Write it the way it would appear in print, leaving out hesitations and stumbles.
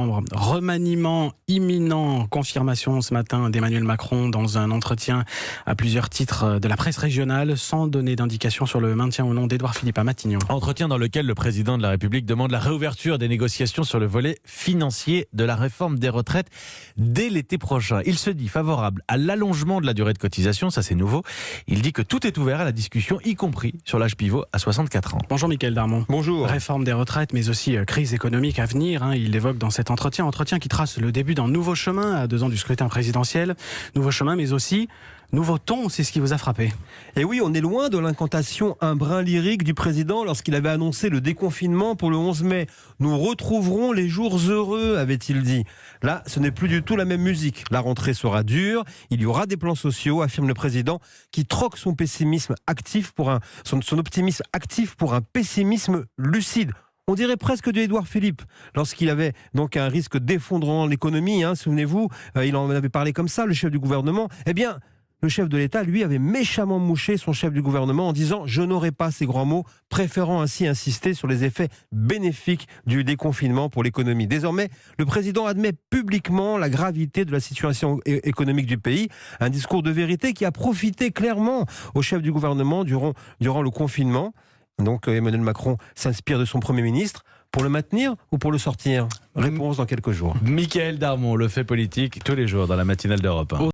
Remaniement imminent, confirmation ce matin d'Emmanuel Macron dans un entretien à plusieurs titres de la presse régionale, sans donner d'indication sur le maintien ou non d'Édouard Philippe à Matignon. Entretien dans lequel le président de la République demande la réouverture des négociations sur le volet financier de la réforme des retraites dès l'été prochain. Il se dit favorable à l'allongement de la durée de cotisation, ça c'est nouveau. Il dit que tout est ouvert à la discussion, y compris sur l'âge pivot à 64 ans. Bonjour Mickaël Darmon. Bonjour. Réforme des retraites, mais aussi crise économique à venir. Il l'évoque dans cet entretien qui trace le début d'un nouveau chemin à 2 ans du scrutin présidentiel. Nouveau chemin, mais aussi nouveau ton, c'est ce qui vous a frappé. Et oui, on est loin de l'incantation un brin lyrique du président lorsqu'il avait annoncé le déconfinement pour le 11 mai. Nous retrouverons les jours heureux, avait-il dit. Là, ce n'est plus du tout la même musique. La rentrée sera dure, il y aura des plans sociaux, affirme le président, qui troque son pessimisme actif son optimisme actif pour un pessimisme lucide. On dirait presque du Édouard Philippe, lorsqu'il avait donc un risque d'effondrement de l'économie, souvenez-vous, il en avait parlé comme ça, le chef du gouvernement. Eh bien, le chef de l'État, lui, avait méchamment mouché son chef du gouvernement en disant « je n'aurai pas ces grands mots », préférant ainsi insister sur les effets bénéfiques du déconfinement pour l'économie. Désormais, le président admet publiquement la gravité de la situation économique du pays, un discours de vérité qui a profité clairement au chef du gouvernement durant le confinement. Donc Emmanuel Macron s'inspire de son Premier ministre pour le maintenir ou pour le sortir ? Réponse dans quelques jours. Mickaël Darmon, le fait politique tous les jours dans la matinale d'Europe 1.